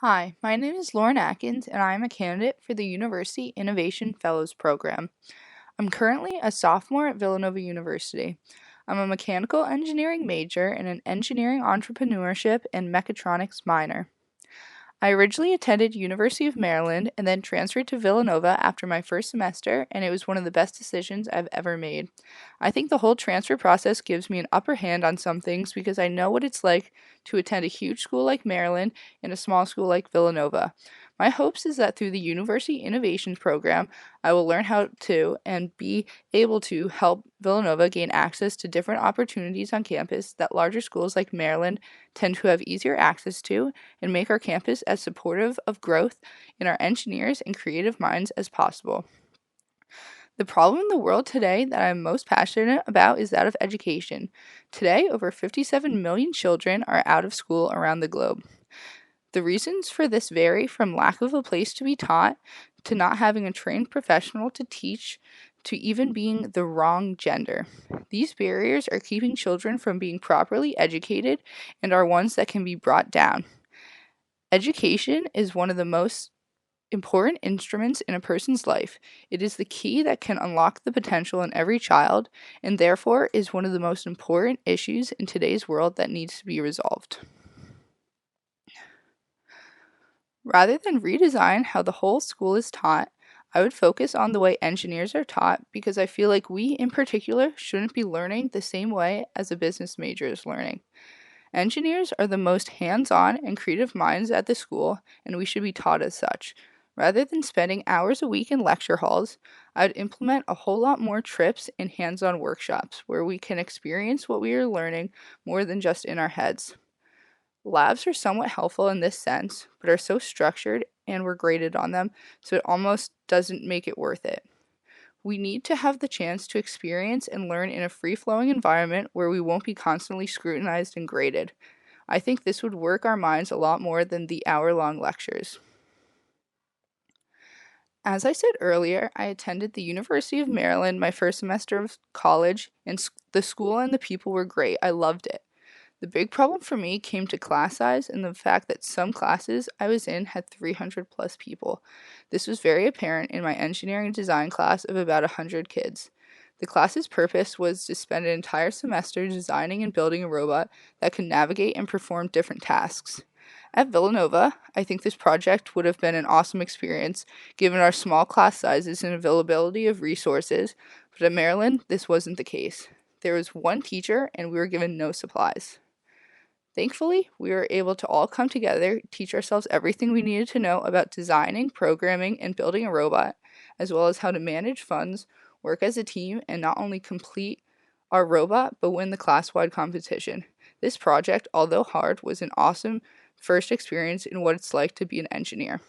Hi, my name is Lauren Atkins, and I am a candidate for the University Innovation Fellows Program. I'm currently a sophomore at Villanova University. I'm a mechanical engineering major and an engineering entrepreneurship and mechatronics minor. I originally attended University of Maryland and then transferred to Villanova after my first semester, and it was one of the best decisions I've ever made. I think the whole transfer process gives me an upper hand on some things because I know what it's like to attend a huge school like Maryland and a small school like Villanova. My hopes is that through the University Innovations Program, I will learn how to and be able to help Villanova gain access to different opportunities on campus that larger schools like Maryland tend to have easier access to and make our campus as supportive of growth in our engineers and creative minds as possible. The problem in the world today that I'm most passionate about is that of education. Today, over 57 million children are out of school around the globe. The reasons for this vary from lack of a place to be taught, to not having a trained professional to teach, to even being the wrong gender. These barriers are keeping children from being properly educated and are ones that can be brought down. Education is one of the most important instruments in a person's life. It is the key that can unlock the potential in every child, and therefore is one of the most important issues in today's world that needs to be resolved. Rather than redesign how the whole school is taught, I would focus on the way engineers are taught because I feel like we in particular shouldn't be learning the same way as a business major is learning. Engineers are the most hands on and creative minds at the school, and we should be taught as such. Rather than spending hours a week in lecture halls, I would implement a whole lot more trips and hands on workshops where we can experience what we are learning more than just in our heads. Labs are somewhat helpful in this sense, but are so structured and we're graded on them, so it almost doesn't make it worth it. We need to have the chance to experience and learn in a free flowing environment where we won't be constantly scrutinized and graded. I think this would work our minds a lot more than the hour-long lectures. As I said earlier, I attended the University of Maryland my first semester of college, and the school and the people were great. I loved it. The big problem for me came to class size and the fact that some classes I was in had 300 plus people. This was very apparent in my engineering design class of about 100 kids. The class's purpose was to spend an entire semester designing and building a robot that could navigate and perform different tasks. At Villanova, I think this project would have been an awesome experience given our small class sizes and availability of resources, but at Maryland, this wasn't the case. There was one teacher and we were given no supplies. Thankfully, we were able to all come together, teach ourselves everything we needed to know about designing, programming, and building a robot, as well as how to manage funds, work as a team, and not only complete our robot, but win the class-wide competition. This project, although hard, was an awesome first experience in what it's like to be an engineer.